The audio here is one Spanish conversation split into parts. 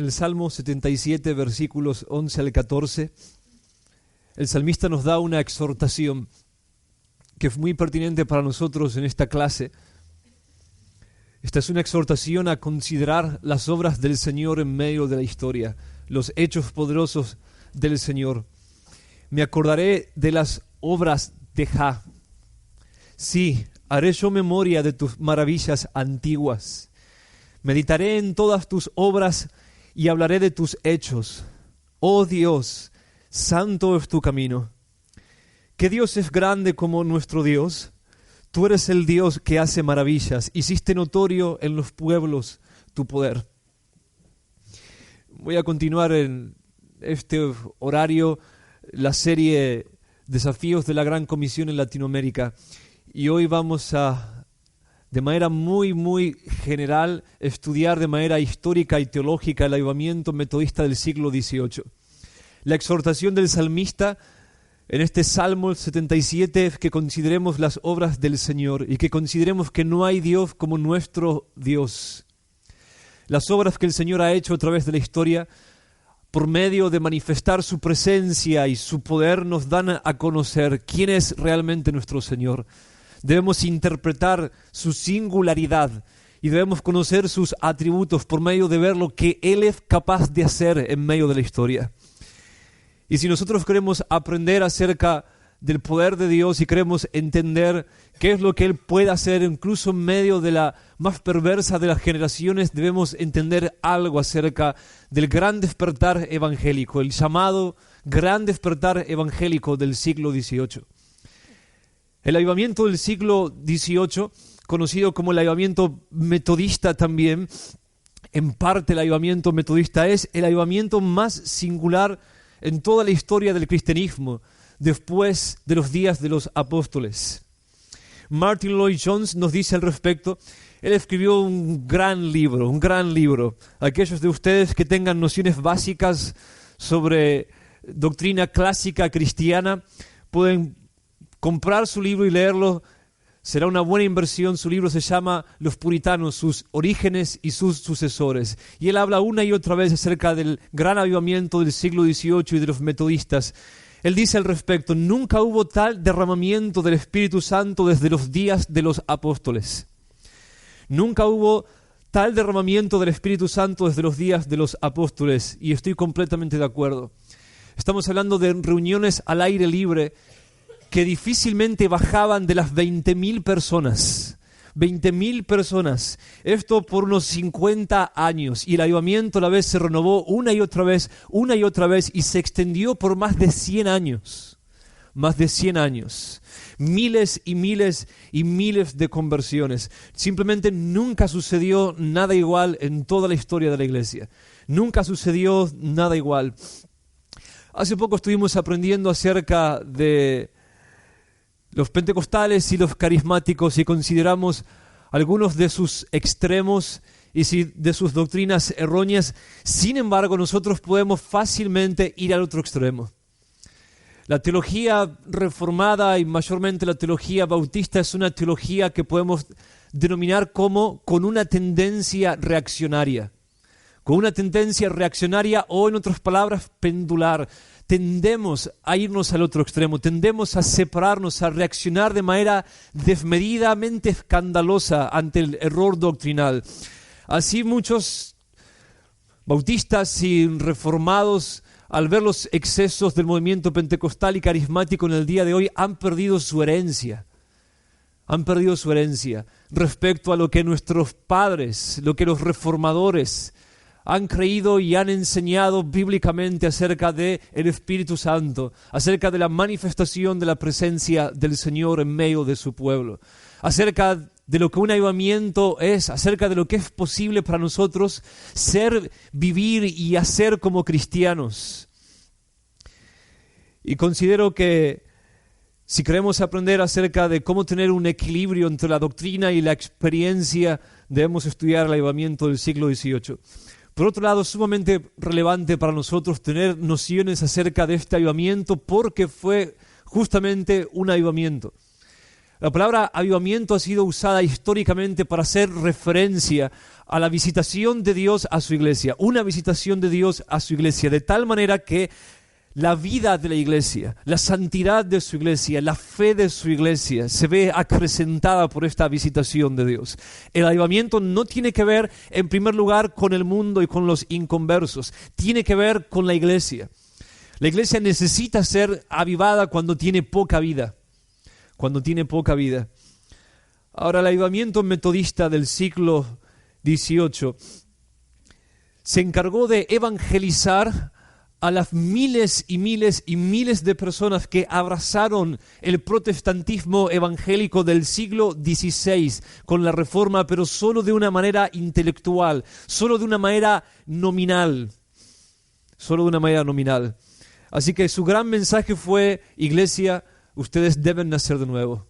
el Salmo 77, versículos 11 al 14, el salmista nos da una exhortación que es muy pertinente para nosotros en esta clase. Esta es una exhortación a considerar las obras del Señor en medio de la historia, los hechos poderosos del Señor. Me acordaré de las obras de Jah. Sí, haré yo memoria de tus maravillas antiguas. Meditaré en todas tus obras y hablaré de tus hechos. Oh Dios, santo es tu camino. ¿Qué Dios es grande como nuestro Dios? Tú eres el Dios que hace maravillas. Hiciste notorio en los pueblos tu poder. Voy a continuar en este horario la serie Desafíos de la Gran Comisión en Latinoamérica. Y hoy vamos a, de manera muy general, estudiar de manera histórica y teológica el avivamiento metodista del siglo XVIII. La exhortación del salmista en este Salmo 77 es que consideremos las obras del Señor y que consideremos que no hay Dios como nuestro Dios. Las obras que el Señor ha hecho a través de la historia, por medio de manifestar su presencia y su poder, nos dan a conocer quién es realmente nuestro Señor. Debemos interpretar su singularidad y debemos conocer sus atributos por medio de ver lo que Él es capaz de hacer en medio de la historia. Y si nosotros queremos aprender acerca del poder de Dios y queremos entender qué es lo que Él puede hacer incluso en medio de la más perversa de las generaciones, debemos entender algo acerca del gran despertar evangélico, el llamado gran despertar evangélico del siglo XVIII. El avivamiento del siglo XVIII, conocido como el avivamiento metodista también, en parte el avivamiento metodista es el avivamiento más singular en toda la historia del cristianismo, después de los días de los apóstoles. Martin Lloyd-Jones nos dice al respecto, él escribió un gran libro. Aquellos de ustedes que tengan nociones básicas sobre doctrina clásica cristiana pueden comprar su libro y leerlo. Será una buena inversión. Su libro se llama Los Puritanos, sus orígenes y sus sucesores. Y él habla una y otra vez acerca del gran avivamiento del siglo XVIII y de los metodistas. Él dice al respecto, nunca hubo tal derramamiento del Espíritu Santo desde los días de los apóstoles. Nunca hubo tal derramamiento del Espíritu Santo desde los días de los apóstoles. Y estoy completamente de acuerdo. Estamos hablando de reuniones al aire libre que difícilmente bajaban de las 20.000 personas. 20.000 personas. Esto por unos 50 años. Y el avivamiento a la vez se renovó una y otra vez, y se extendió por más de 100 años. Más de 100 años. Miles y miles y miles de conversiones. Simplemente nunca sucedió nada igual en toda la historia de la iglesia. Nunca sucedió nada igual. Hace poco estuvimos aprendiendo acerca de los pentecostales y los carismáticos y consideramos algunos de sus extremos y de sus doctrinas erróneas. Sin embargo, nosotros podemos fácilmente ir al otro extremo. La teología reformada y mayormente la teología bautista es una teología que podemos denominar como con una tendencia reaccionaria. Con una tendencia reaccionaria o, en otras palabras, pendular. Tendemos a irnos al otro extremo, tendemos a separarnos, a reaccionar de manera desmedidamente escandalosa ante el error doctrinal. Así muchos bautistas y reformados, al ver los excesos del movimiento pentecostal y carismático en el día de hoy, han perdido su herencia. Han perdido su herencia respecto a lo que nuestros padres, lo que los reformadores han creído y han enseñado bíblicamente acerca del Espíritu Santo, acerca de la manifestación de la presencia del Señor en medio de su pueblo, acerca de lo que un avivamiento es, acerca de lo que es posible para nosotros ser, vivir y hacer como cristianos. Y considero que si queremos aprender acerca de cómo tener un equilibrio entre la doctrina y la experiencia, debemos estudiar el avivamiento del siglo XVIII. Por otro lado, es sumamente relevante para nosotros tener nociones acerca de este avivamiento porque fue justamente un avivamiento. La palabra avivamiento ha sido usada históricamente para hacer referencia a la visitación de Dios a su iglesia, una visitación de Dios a su iglesia, de tal manera que la vida de la iglesia, la santidad de su iglesia, la fe de su iglesia se ve acrecentada por esta visitación de Dios. El avivamiento no tiene que ver, en primer lugar, con el mundo y con los inconversos, tiene que ver con la iglesia. La iglesia necesita ser avivada cuando tiene poca vida. Ahora, el avivamiento metodista del siglo XVIII se encargó de evangelizar a las miles y miles y miles de personas que abrazaron el protestantismo evangélico del siglo XVI con la Reforma, pero solo de una manera intelectual, solo de una manera nominal. Así que su gran mensaje fue: iglesia, ustedes deben nacer de nuevo.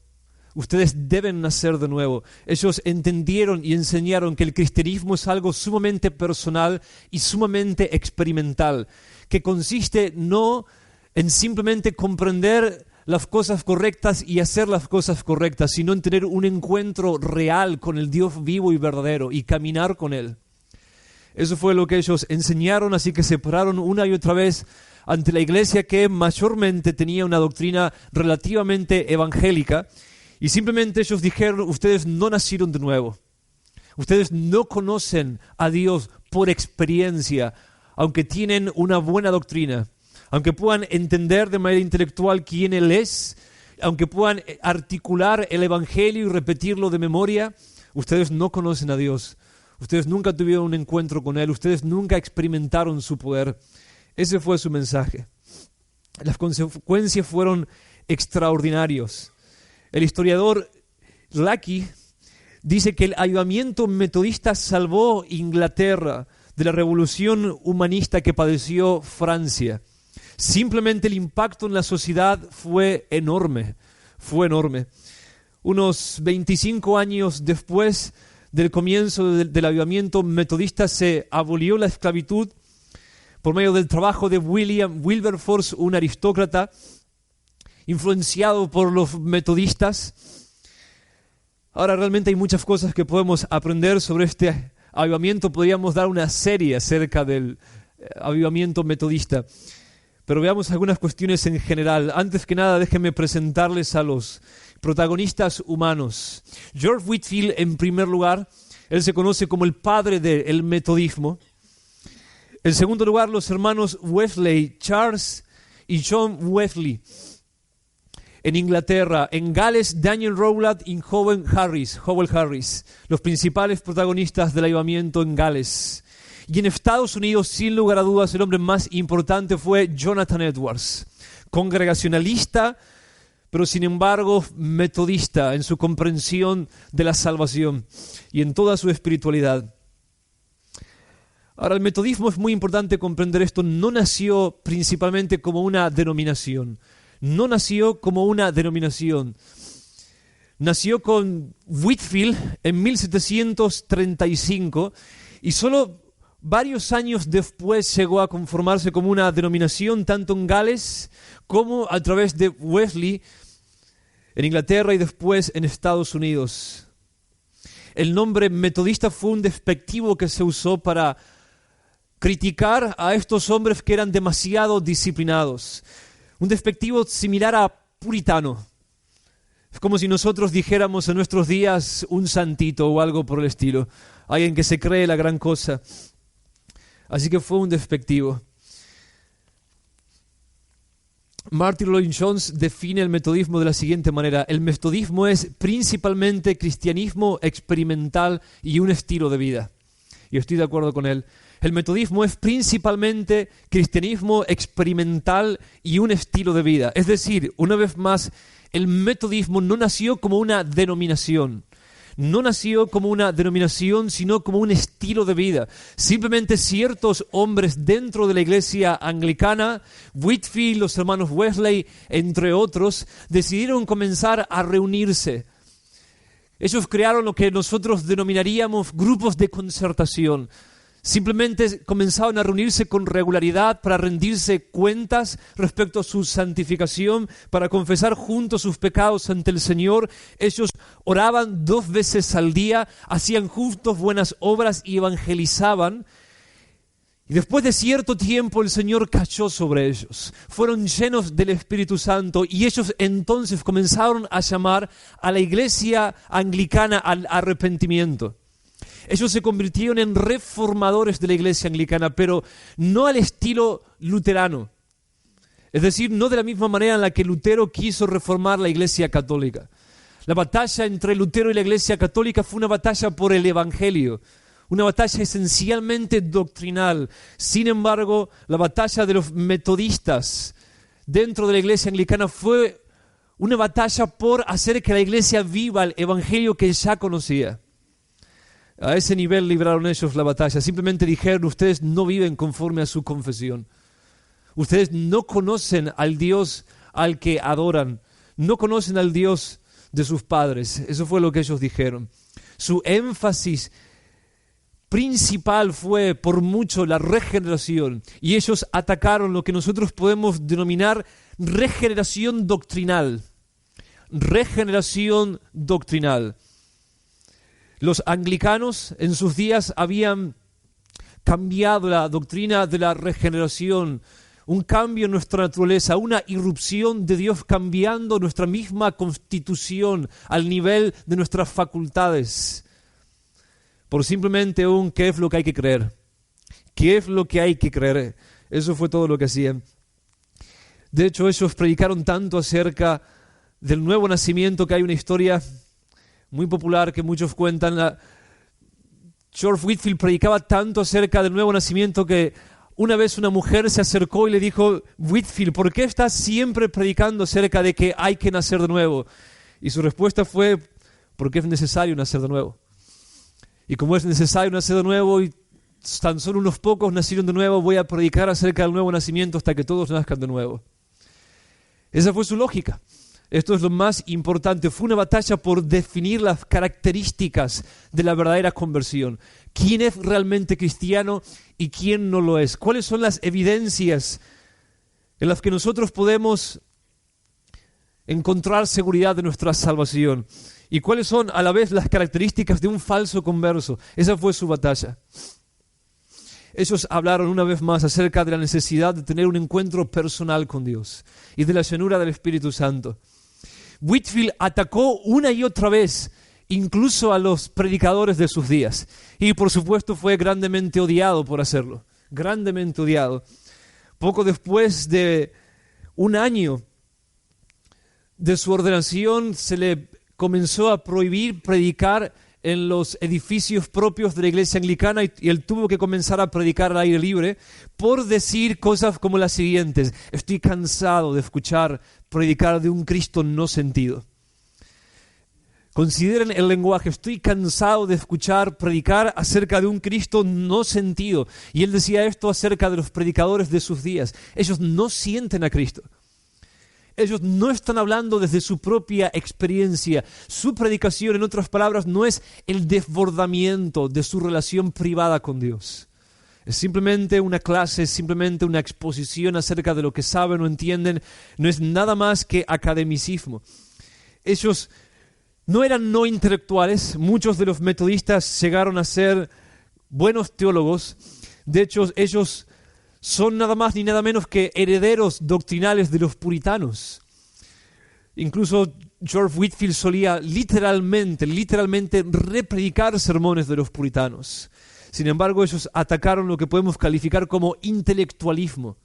Ustedes deben nacer de nuevo. Ellos entendieron y enseñaron que el cristianismo es algo sumamente personal y sumamente experimental, que consiste no en simplemente comprender las cosas correctas y hacer las cosas correctas, sino en tener un encuentro real con el Dios vivo y verdadero y caminar con Él. Eso fue lo que ellos enseñaron, así que se pararon una y otra vez ante la iglesia, que mayormente tenía una doctrina relativamente evangélica, y simplemente ellos dijeron: ustedes no nacieron de nuevo. Ustedes no conocen a Dios por experiencia, aunque tienen una buena doctrina, aunque puedan entender de manera intelectual quién Él es, aunque puedan articular el Evangelio y repetirlo de memoria. Ustedes no conocen a Dios. Ustedes nunca tuvieron un encuentro con Él. Ustedes nunca experimentaron su poder. Ese fue su mensaje. Las consecuencias fueron extraordinarias. El historiador Lackey dice que el avivamiento metodista salvó Inglaterra de la revolución humanista que padeció Francia. Simplemente el impacto en la sociedad fue enorme. Unos 25 años después del comienzo del avivamiento metodista se abolió la esclavitud por medio del trabajo de William Wilberforce, un aristócrata influenciado por los metodistas. Ahora, realmente hay muchas cosas que podemos aprender sobre este avivamiento. Podríamos dar una serie acerca del avivamiento metodista, pero veamos algunas cuestiones en general. Antes que nada, déjenme presentarles a los protagonistas humanos. George Whitefield, en primer lugar, él se conoce como el padre del metodismo. En segundo lugar, los hermanos Wesley, Charles y John Wesley, en Inglaterra. En Gales, Daniel Rowlatt y Howell Harris, los principales protagonistas del avivamiento en Gales. Y en Estados Unidos, sin lugar a dudas, el hombre más importante fue Jonathan Edwards, congregacionalista, pero sin embargo metodista en su comprensión de la salvación y en toda su espiritualidad. Ahora, el metodismo, es muy importante comprender esto, no nació principalmente como una denominación. Nació con Whitefield en 1735 y solo varios años después llegó a conformarse como una denominación tanto en Gales como a través de Wesley en Inglaterra y después en Estados Unidos. El nombre metodista fue un despectivo que se usó para criticar a estos hombres que eran demasiado disciplinados. Un despectivo similar a puritano. Es como si nosotros dijéramos en nuestros días un santito o algo por el estilo. Alguien que se cree la gran cosa. Así que fue un despectivo. Martin Lloyd-Jones define el metodismo de la siguiente manera: el metodismo es principalmente cristianismo experimental y un estilo de vida. Y estoy de acuerdo con él. El metodismo es principalmente cristianismo experimental y un estilo de vida. Es decir, una vez más, el metodismo no nació como una denominación. No nació como una denominación, sino como un estilo de vida. Simplemente ciertos hombres dentro de la iglesia anglicana, Whitefield, los hermanos Wesley, entre otros, decidieron comenzar a reunirse. Ellos crearon lo que nosotros denominaríamos grupos de concertación. Simplemente comenzaban a reunirse con regularidad para rendirse cuentas respecto a su santificación, para confesar juntos sus pecados ante el Señor. Ellos oraban 2 veces al día, hacían juntos buenas obras y evangelizaban. Y después de cierto tiempo el Señor cayó sobre ellos. Fueron llenos del Espíritu Santo y ellos entonces comenzaron a llamar a la iglesia anglicana al arrepentimiento. Ellos se convirtieron en reformadores de la iglesia anglicana, pero no al estilo luterano. Es decir, no de la misma manera en la que Lutero quiso reformar la iglesia católica. La batalla entre Lutero y la iglesia católica fue una batalla por el evangelio, una batalla esencialmente doctrinal. Sin embargo, la batalla de los metodistas dentro de la iglesia anglicana fue una batalla por hacer que la iglesia viva el evangelio que ya conocía. A ese nivel libraron ellos la batalla. Simplemente dijeron: ustedes no viven conforme a su confesión. Ustedes no conocen al Dios al que adoran. No conocen al Dios de sus padres. Eso fue lo que ellos dijeron. Su énfasis principal fue por mucho la regeneración. Y ellos atacaron lo que nosotros podemos denominar regeneración doctrinal. Regeneración doctrinal. Los anglicanos en sus días habían cambiado la doctrina de la regeneración, un cambio en nuestra naturaleza, una irrupción de Dios cambiando nuestra misma constitución al nivel de nuestras facultades, por simplemente ¿qué es lo que hay que creer? ¿Qué es lo que hay que creer? Eso fue todo lo que hacían. De hecho, ellos predicaron tanto acerca del nuevo nacimiento que hay una historia muy popular que muchos cuentan. George Whitefield predicaba tanto acerca del nuevo nacimiento que una vez una mujer se acercó y le dijo: Whitefield, ¿por qué estás siempre predicando acerca de que hay que nacer de nuevo? Y su respuesta fue: porque es necesario nacer de nuevo. Y como es necesario nacer de nuevo y tan solo unos pocos nacieron de nuevo, voy a predicar acerca del nuevo nacimiento hasta que todos nazcan de nuevo. Esa fue su lógica. Esto es lo más importante. Fue una batalla por definir las características de la verdadera conversión. ¿Quién es realmente cristiano y quién no lo es? ¿Cuáles son las evidencias en las que nosotros podemos encontrar seguridad de nuestra salvación? ¿Y cuáles son a la vez las características de un falso converso? Esa fue su batalla. Ellos hablaron una vez más acerca de la necesidad de tener un encuentro personal con Dios y de la llenura del Espíritu Santo. Whitefield atacó una y otra vez, incluso a los predicadores de sus días. Y por supuesto fue grandemente odiado por hacerlo. Grandemente odiado. Poco después de 1 año de su ordenación, se le comenzó a prohibir predicar en los edificios propios de la iglesia anglicana y él tuvo que comenzar a predicar al aire libre por decir cosas como las siguientes: estoy cansado de escuchar predicar de un Cristo no sentido. Consideren el lenguaje: estoy cansado de escuchar predicar acerca de un Cristo no sentido. Y él decía esto acerca de los predicadores de sus días. Ellos no sienten a Cristo. Ellos no están hablando desde su propia experiencia. Su predicación, en otras palabras, no es el desbordamiento de su relación privada con Dios. Es simplemente una clase, es simplemente una exposición acerca de lo que saben o entienden. No es nada más que academicismo. Ellos no eran no intelectuales. Muchos de los metodistas llegaron a ser buenos teólogos. De hecho, ellos son nada más ni nada menos que herederos doctrinales de los puritanos. Incluso George Whitefield solía literalmente repredicar sermones de los puritanos. Sin embargo, ellos atacaron lo que podemos calificar como intelectualismo.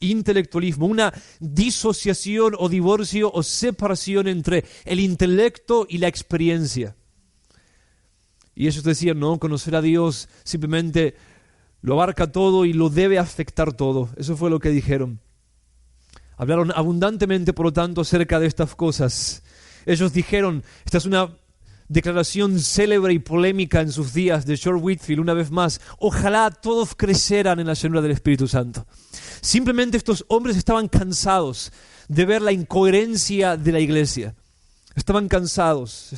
Intelectualismo, una disociación o divorcio o separación entre el intelecto y la experiencia. Y ellos decían: no, conocer a Dios simplemente lo abarca todo y lo debe afectar todo. Eso fue lo que dijeron. Hablaron abundantemente, por lo tanto, acerca de estas cosas. Ellos dijeron, esta es una declaración célebre y polémica en sus días de George Whitefield, una vez más: ojalá todos crecieran en la llenura del Espíritu Santo. Simplemente estos hombres estaban cansados de ver la incoherencia de la iglesia. Estaban cansados.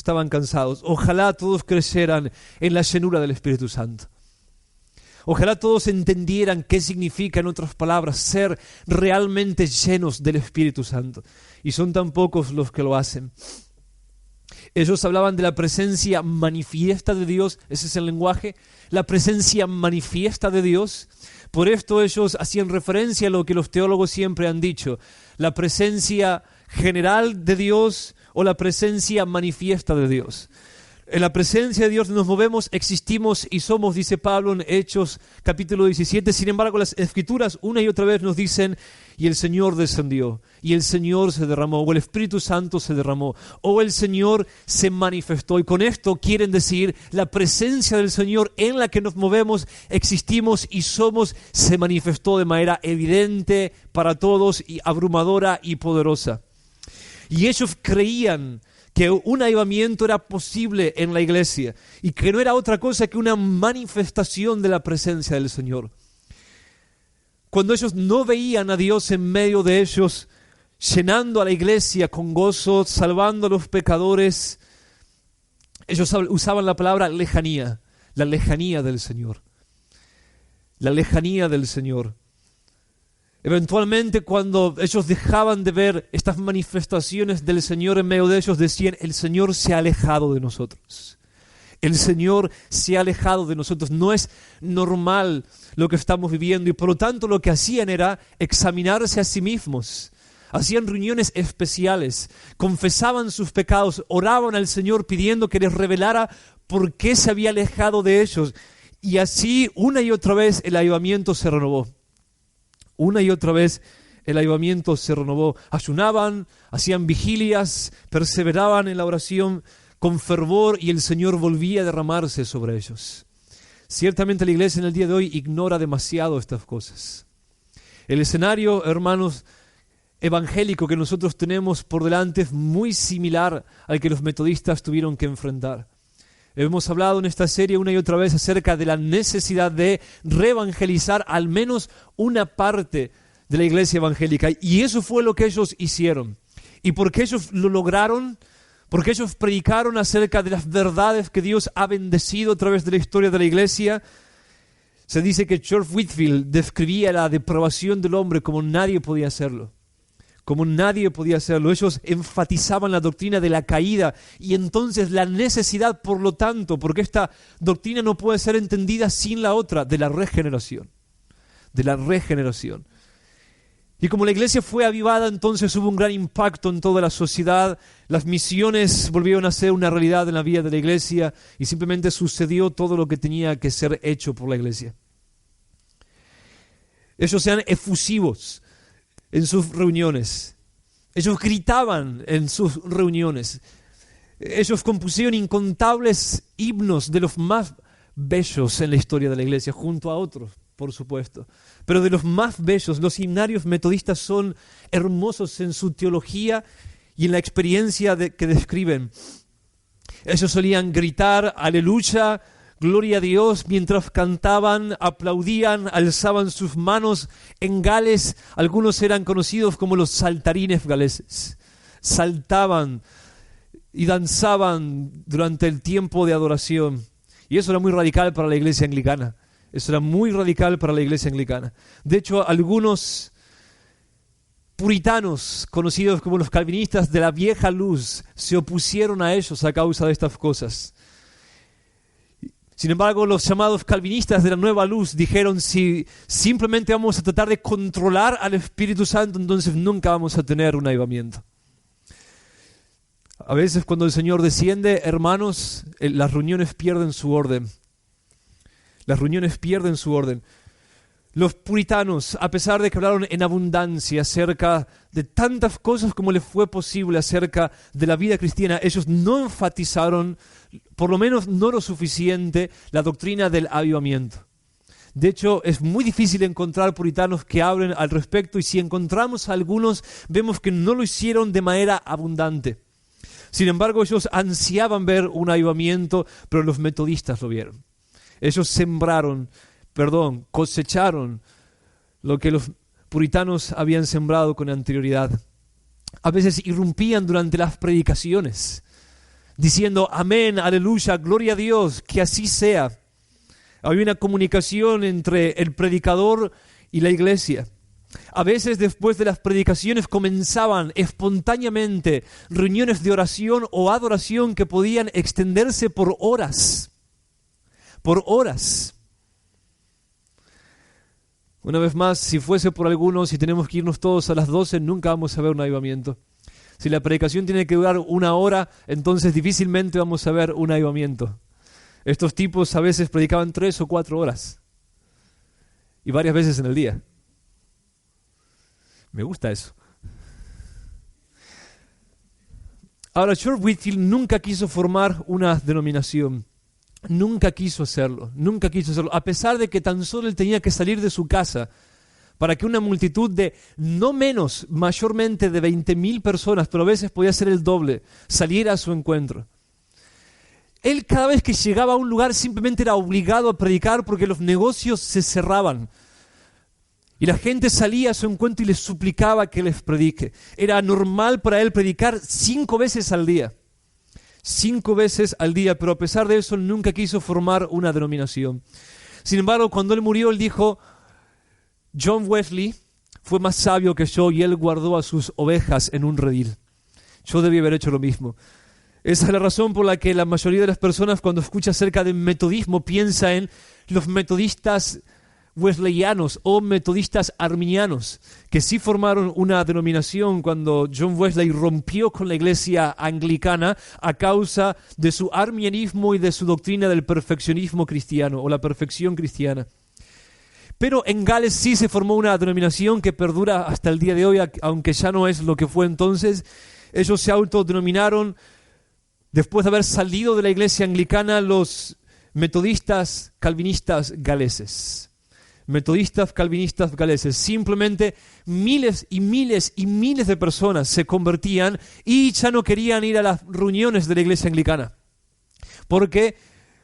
Ojalá todos crecieran en la llenura del Espíritu Santo. Ojalá todos entendieran qué significa, en otras palabras, ser realmente llenos del Espíritu Santo. Y son tan pocos los que lo hacen. Ellos hablaban de la presencia manifiesta de Dios, ese es el lenguaje, la presencia manifiesta de Dios. Por esto ellos hacían referencia a lo que los teólogos siempre han dicho, la presencia general de Dios o la presencia manifiesta de Dios. En la presencia de Dios nos movemos, existimos y somos, dice Pablo en Hechos capítulo 17. Sin embargo, las Escrituras una y otra vez nos dicen, y el Señor descendió, y el Señor se derramó, o el Espíritu Santo se derramó, o el Señor se manifestó. Y con esto quieren decir, la presencia del Señor en la que nos movemos, existimos y somos, se manifestó de manera evidente para todos y abrumadora y poderosa. Y ellos creían que un avivamiento era posible en la iglesia y que no era otra cosa que una manifestación de la presencia del Señor. Cuando ellos no veían a Dios en medio de ellos, llenando a la iglesia con gozo, salvando a los pecadores, ellos usaban la palabra lejanía, la lejanía del Señor. La lejanía del Señor. Eventualmente, cuando ellos dejaban de ver estas manifestaciones del Señor en medio de ellos, decían, el Señor se ha alejado de nosotros. El Señor se ha alejado de nosotros. No es normal lo que estamos viviendo y por lo tanto lo que hacían era examinarse a sí mismos. Hacían reuniones especiales, confesaban sus pecados, oraban al Señor pidiendo que les revelara por qué se había alejado de ellos. Y así una y otra vez el avivamiento se renovó. Una y otra vez el avivamiento se renovó. Ayunaban, hacían vigilias, perseveraban en la oración con fervor y el Señor volvía a derramarse sobre ellos. Ciertamente la iglesia en el día de hoy ignora demasiado estas cosas. El escenario, hermanos, evangélico que nosotros tenemos por delante es muy similar al que los metodistas tuvieron que enfrentar. Hemos hablado en esta serie una y otra vez acerca de la necesidad de reevangelizar al menos una parte de la iglesia evangélica. Y eso fue lo que ellos hicieron. ¿Y por qué ellos lo lograron? Porque ellos predicaron acerca de las verdades que Dios ha bendecido a través de la historia de la iglesia. Se dice que George Whitefield describía la depravación del hombre como nadie podía hacerlo. Como nadie podía hacerlo. Ellos enfatizaban la doctrina de la caída y entonces la necesidad, por lo tanto, porque esta doctrina no puede ser entendida sin la otra, de la regeneración. De la regeneración. Y como la iglesia fue avivada, entonces hubo un gran impacto en toda la sociedad. Las misiones volvieron a ser una realidad en la vida de la iglesia y simplemente sucedió todo lo que tenía que ser hecho por la iglesia. Ellos eran efusivos en sus reuniones. Ellos gritaban en sus reuniones. Ellos compusieron incontables himnos de los más bellos en la historia de la iglesia, junto a otros, por supuesto. Pero de los más bellos, los himnarios metodistas son hermosos en su teología y en la experiencia que describen. Ellos solían gritar, aleluya, gloria a Dios, mientras cantaban, aplaudían, alzaban sus manos. En Gales, algunos eran conocidos como los saltarines galeses. Saltaban y danzaban durante el tiempo de adoración. Y eso era muy radical para la iglesia anglicana. Eso era muy radical para la iglesia anglicana. De hecho, algunos puritanos, conocidos como los calvinistas de la vieja luz, se opusieron a ellos a causa de estas cosas. Sin embargo, los llamados calvinistas de la nueva luz dijeron, si simplemente vamos a tratar de controlar al Espíritu Santo, entonces nunca vamos a tener un avivamiento. A veces cuando el Señor desciende, hermanos, las reuniones pierden su orden. Las reuniones pierden su orden. Los puritanos, a pesar de que hablaron en abundancia acerca de tantas cosas como les fue posible acerca de la vida cristiana, ellos no enfatizaron, por lo menos no lo suficiente, la doctrina del avivamiento. De hecho, es muy difícil encontrar puritanos que hablen al respecto y si encontramos a algunos, vemos que no lo hicieron de manera abundante. Sin embargo, ellos ansiaban ver un avivamiento, pero los metodistas lo vieron. Ellos cosecharon lo que los puritanos habían sembrado con anterioridad. A veces irrumpían durante las predicaciones, diciendo amén, aleluya, gloria a Dios, que así sea. Había una comunicación entre el predicador y la iglesia. A veces después de las predicaciones comenzaban espontáneamente reuniones de oración o adoración que podían extenderse por horas. Por horas. Una vez más, si fuese por algunos, si tenemos que irnos todos a las 12, nunca vamos a ver un avivamiento. Si la predicación tiene que durar 1 hora, entonces difícilmente vamos a ver un avivamiento. Estos tipos a veces predicaban 3 o 4 horas. Y varias veces en el día. Me gusta eso. Ahora, George Whitefield nunca quiso formar una denominación. Nunca quiso hacerlo. A pesar de que tan solo él tenía que salir de su casa para que una multitud de no menos, mayormente de 20,000 personas, pero a veces podía ser el doble, saliera a su encuentro. Él cada vez que llegaba a un lugar simplemente era obligado a predicar porque los negocios se cerraban. Y la gente salía a su encuentro y les suplicaba que les predique. Era normal para él predicar 5 veces al día. 5 veces al día, pero a pesar de eso nunca quiso formar una denominación. Sin embargo, cuando él murió, él dijo, John Wesley fue más sabio que yo y él guardó a sus ovejas en un redil. Yo debí haber hecho lo mismo. Esa es la razón por la que la mayoría de las personas cuando escucha acerca del metodismo piensa en los metodistas wesleyanos o metodistas arminianos, que sí formaron una denominación cuando John Wesley rompió con la iglesia anglicana a causa de su arminianismo y de su doctrina del perfeccionismo cristiano o la perfección cristiana. Pero en Gales sí se formó una denominación que perdura hasta el día de hoy, aunque ya no es lo que fue entonces. Ellos se autodenominaron, después de haber salido de la iglesia anglicana, los metodistas calvinistas galeses. Metodistas calvinistas galeses. Simplemente miles y miles y miles de personas se convertían y ya no querían ir a las reuniones de la iglesia anglicana. Porque,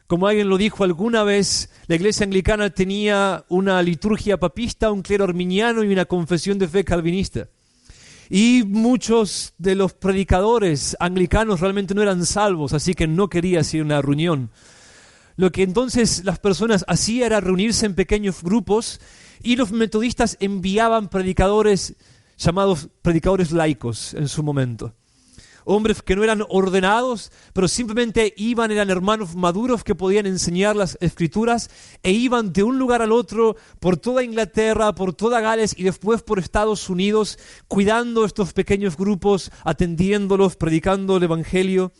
como alguien lo dijo alguna vez, la iglesia anglicana tenía una liturgia papista, un clero arminiano y una confesión de fe calvinista. Y muchos de los predicadores anglicanos realmente no eran salvos, así que no querían ir a una reunión. Lo que entonces las personas hacían era reunirse en pequeños grupos y los metodistas enviaban predicadores llamados predicadores laicos en su momento. Hombres que no eran ordenados, pero simplemente eran hermanos maduros que podían enseñar las escrituras e iban de un lugar al otro por toda Inglaterra, por toda Gales y después por Estados Unidos, cuidando estos pequeños grupos, atendiéndolos, predicando el evangelio.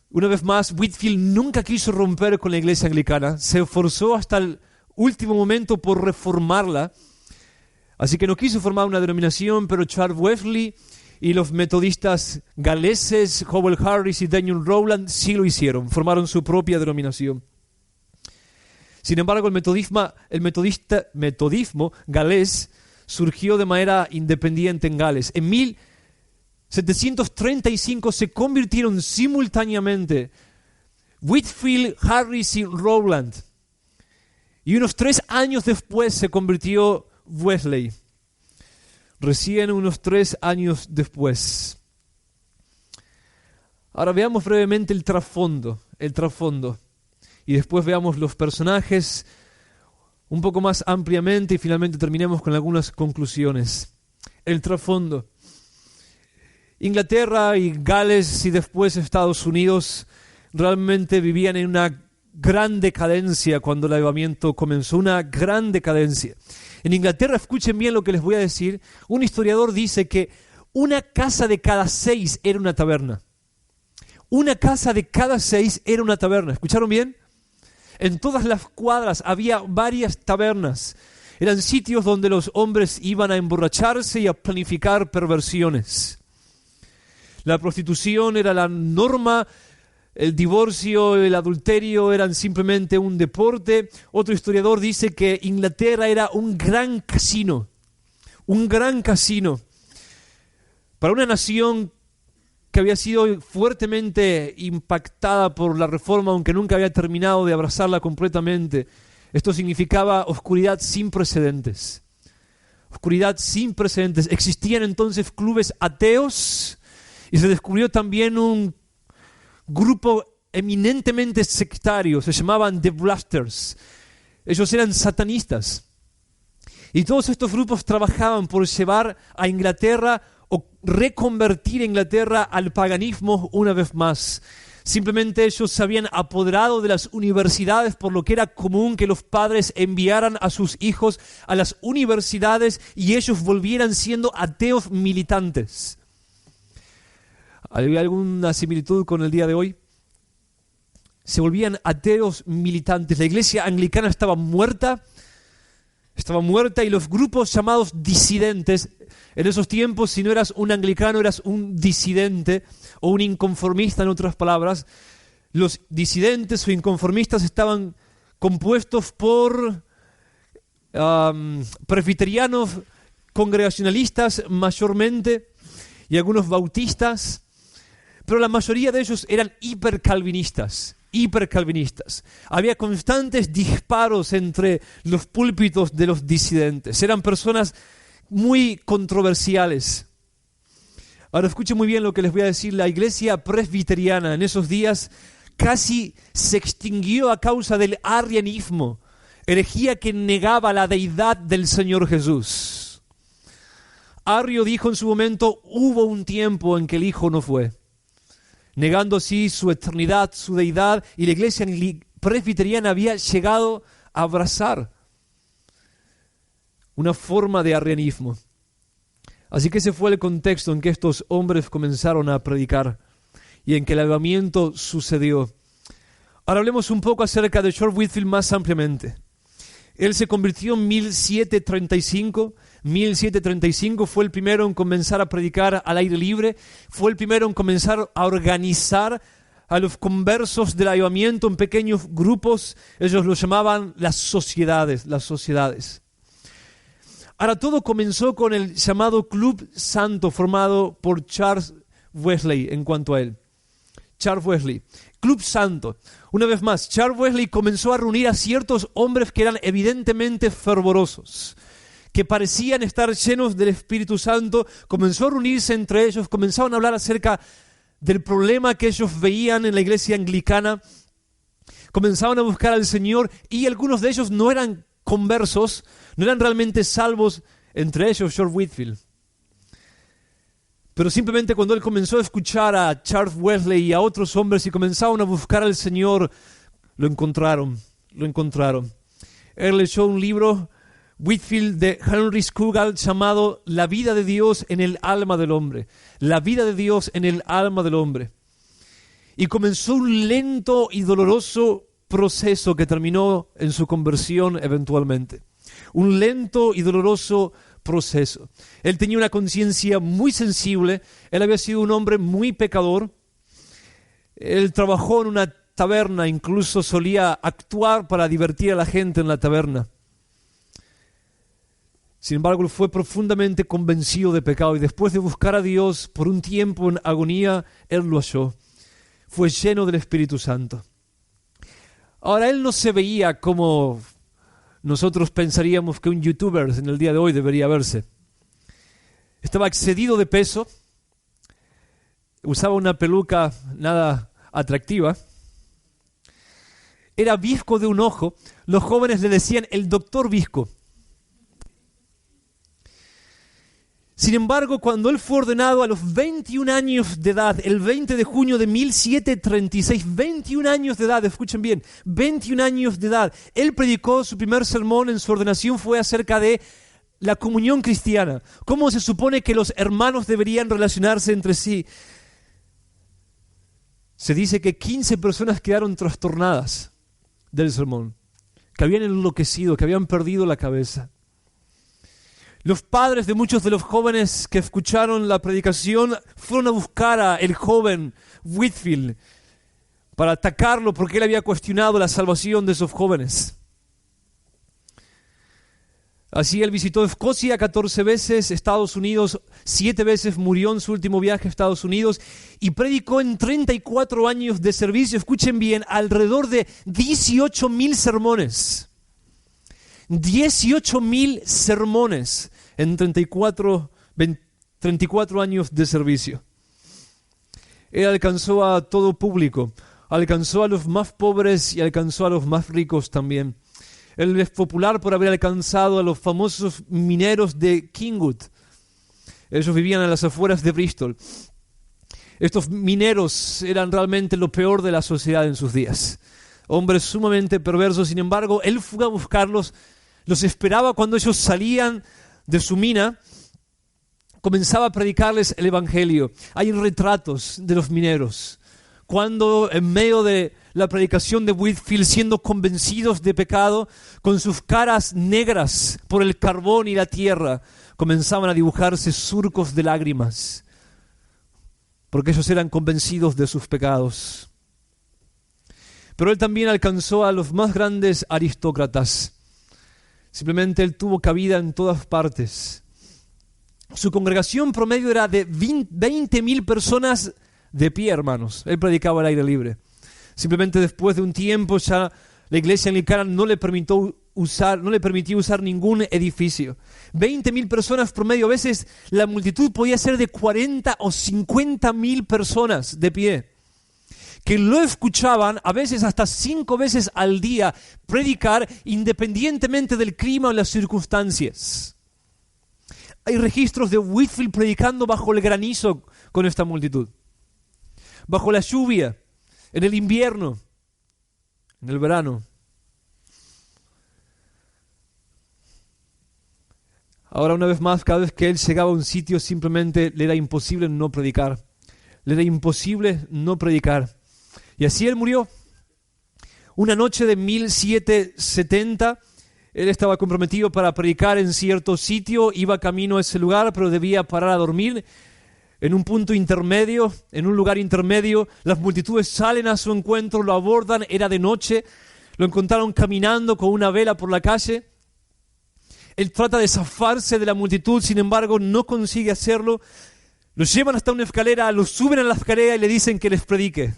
Una vez más, Whitefield nunca quiso romper con la iglesia anglicana, se esforzó hasta el último momento por reformarla, así que no quiso formar una denominación, pero Charles Wesley y los metodistas galeses, Howell Harris y Daniel Rowland, sí lo hicieron, formaron su propia denominación. Sin embargo, el metodismo galés surgió de manera independiente en Gales. En 1735 se convirtieron simultáneamente Whitefield, Harris y Rowland. Y unos 3 años después se convirtió Wesley. Recién unos 3 años después. Ahora veamos brevemente el trasfondo. Y después veamos los personajes un poco más ampliamente y finalmente terminemos con algunas conclusiones. El trasfondo. Inglaterra y Gales y después Estados Unidos realmente vivían en una gran decadencia cuando el avivamiento comenzó, una gran decadencia. En Inglaterra, escuchen bien lo que les voy a decir, un historiador dice que una casa de cada 6 era una taberna. Una casa de cada 6 era una taberna. ¿Escucharon bien? En todas las cuadras había varias tabernas. Eran sitios donde los hombres iban a emborracharse y a planificar perversiones. La prostitución era la norma, el divorcio, el adulterio eran simplemente un deporte. Otro historiador dice que Inglaterra era un gran casino. Un gran casino. Para una nación que había sido fuertemente impactada por la reforma, aunque nunca había terminado de abrazarla completamente, esto significaba oscuridad sin precedentes. Oscuridad sin precedentes. Existían entonces clubes ateos y se descubrió también un grupo eminentemente sectarios, se llamaban The Blasters. Ellos eran satanistas. Y todos estos grupos trabajaban por llevar a Inglaterra o reconvertir a Inglaterra al paganismo una vez más. Simplemente ellos se habían apoderado de las universidades, por lo que era común que los padres enviaran a sus hijos a las universidades y ellos volvieran siendo ateos militantes. ¿Hay alguna similitud con el día de hoy? Se volvían ateos militantes. La iglesia anglicana estaba muerta y los grupos llamados disidentes, en esos tiempos, si no eras un anglicano, eras un disidente o un inconformista, en otras palabras. Los disidentes o inconformistas estaban compuestos por presbiterianos, congregacionalistas mayormente, y algunos bautistas, pero la mayoría de ellos eran hipercalvinistas. Había constantes disparos entre los púlpitos de los disidentes. Eran personas muy controversiales. Ahora escuchen muy bien lo que les voy a decir. La iglesia presbiteriana en esos días casi se extinguió a causa del arrianismo, herejía que negaba la deidad del Señor Jesús. Arrio dijo en su momento: hubo un tiempo en que el Hijo no fue, negando así su eternidad, su deidad, y la iglesia presbiteriana había llegado a abrazar una forma de arrianismo. Así que ese fue el contexto en que estos hombres comenzaron a predicar y en que el avivamiento sucedió. Ahora hablemos un poco acerca de George Whitefield más ampliamente. Él se convirtió en 1735. 1735 fue el primero en comenzar a predicar al aire libre. Fue el primero en comenzar a organizar a los conversos del avivamiento en pequeños grupos. Ellos lo llamaban las sociedades. Ahora todo comenzó con el llamado Club Santo, formado por Charles Wesley en cuanto a él. Charles Wesley. Club Santo. Una vez más, Charles Wesley comenzó a reunir a ciertos hombres que eran evidentemente fervorosos, que parecían estar llenos del Espíritu Santo. Comenzó a reunirse entre ellos, comenzaron a hablar acerca del problema que ellos veían en la iglesia anglicana. Comenzaban a buscar al Señor y algunos de ellos no eran conversos, no eran realmente salvos, entre ellos George Whitefield. Pero simplemente cuando él comenzó a escuchar a Charles Wesley y a otros hombres y comenzaron a buscar al Señor, lo encontraron. Él leyó un libro, Whitefield, de Henry Scougal, llamado La vida de Dios en el alma del hombre. La vida de Dios en el alma del hombre. Y comenzó un lento y doloroso proceso que terminó en su conversión eventualmente. Un lento y doloroso proceso. Él tenía una conciencia muy sensible. Él había sido un hombre muy pecador. Él trabajó en una taberna, incluso solía actuar para divertir a la gente en la taberna. Sin embargo, él fue profundamente convencido de pecado y después de buscar a Dios por un tiempo en agonía, él lo halló. Fue lleno del Espíritu Santo. Ahora, él no se veía como nosotros pensaríamos que un youtuber en el día de hoy debería verse. Estaba excedido de peso, usaba una peluca nada atractiva, era visco de un ojo. Los jóvenes le decían el doctor visco. Sin embargo, cuando él fue ordenado a los 21 años de edad, el 20 de junio de 1736, 21 años de edad, escuchen bien, 21 años de edad, él predicó su primer sermón en su ordenación, fue acerca de la comunión cristiana. ¿Cómo se supone que los hermanos deberían relacionarse entre sí? Se dice que 15 personas quedaron trastornadas del sermón, que habían enloquecido, que habían perdido la cabeza. Los padres de muchos de los jóvenes que escucharon la predicación fueron a buscar a el joven Whitefield para atacarlo porque él había cuestionado la salvación de esos jóvenes. Así él visitó Escocia 14 veces, Estados Unidos 7 veces, murió en su último viaje a Estados Unidos y predicó en 34 años de servicio, escuchen bien, alrededor de 18,000 sermones. 18,000 sermones en 34 años de servicio. Él alcanzó a todo público. alcanzó a los más pobres y alcanzó a los más ricos también. Él es popular por haber alcanzado a los famosos mineros de Kingwood. Ellos vivían a las afueras de Bristol. Estos mineros eran realmente lo peor de la sociedad en sus días. Hombres sumamente perversos. Sin embargo, él fue a buscarlos, los esperaba cuando ellos salían de su mina, comenzaba a predicarles el evangelio. Hay retratos de los mineros, cuando en medio de la predicación de Whitefield, siendo convencidos de pecado, con sus caras negras por el carbón y la tierra, comenzaban a dibujarse surcos de lágrimas, porque ellos eran convencidos de sus pecados. Pero él también alcanzó a los más grandes aristócratas. Simplemente él tuvo cabida en todas partes. Su congregación promedio era de 20,000 personas de pie, hermanos. Él predicaba al aire libre. Simplemente después de un tiempo ya la iglesia anglicana no le permitió usar ningún edificio. 20,000 personas promedio. A veces la multitud podía ser de 40 o 50,000 personas de pie, que lo escuchaban a veces hasta 5 veces al día predicar, independientemente del clima o las circunstancias. Hay registros de Whitefield predicando bajo el granizo con esta multitud, bajo la lluvia, en el invierno, en el verano. Ahora, una vez más, cada vez que él llegaba a un sitio, simplemente le era imposible no predicar. Le era imposible no predicar. Y así él murió. Una noche de 1770, él estaba comprometido para predicar en cierto sitio, iba camino a ese lugar, pero debía parar a dormir en un punto intermedio, en un lugar intermedio. Las multitudes salen a su encuentro, lo abordan, era de noche, lo encontraron caminando con una vela por la calle. Él trata de zafarse de la multitud, sin embargo no consigue hacerlo. Lo llevan hasta una escalera, lo suben a la escalera y le dicen que les predique.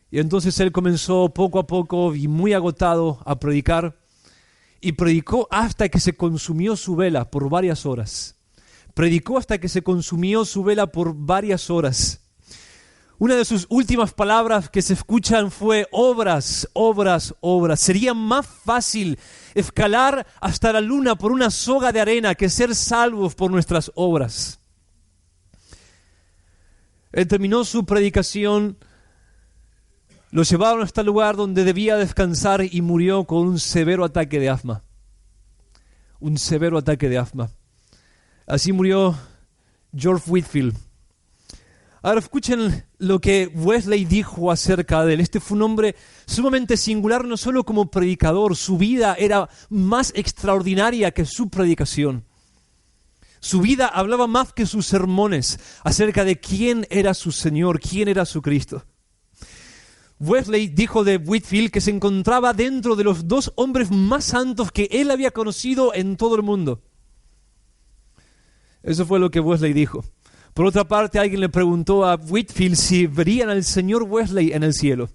Y entonces él comenzó poco a poco y muy agotado a predicar, y predicó hasta que se consumió su vela por varias horas. Predicó hasta que se consumió su vela por varias horas. Una de sus últimas palabras que se escuchan fue: obras, obras, obras. Sería más fácil escalar hasta la luna por una soga de arena que ser salvos por nuestras obras. Él terminó su predicación, lo llevaron hasta el lugar donde debía descansar y murió con un severo ataque de asma. Un severo ataque de asma. Así murió George Whitefield. Ahora escuchen lo que Wesley dijo acerca de él. Este fue un hombre sumamente singular, no solo como predicador. Su vida era más extraordinaria que su predicación. Su vida hablaba más que sus sermones acerca de quién era su Señor, quién era su Cristo. Wesley dijo de Whitefield que se encontraba dentro de los 2 hombres más santos que él había conocido en todo el mundo. Eso fue lo que Wesley dijo. Por otra parte, alguien le preguntó a Whitefield si verían al señor Wesley en el cielo,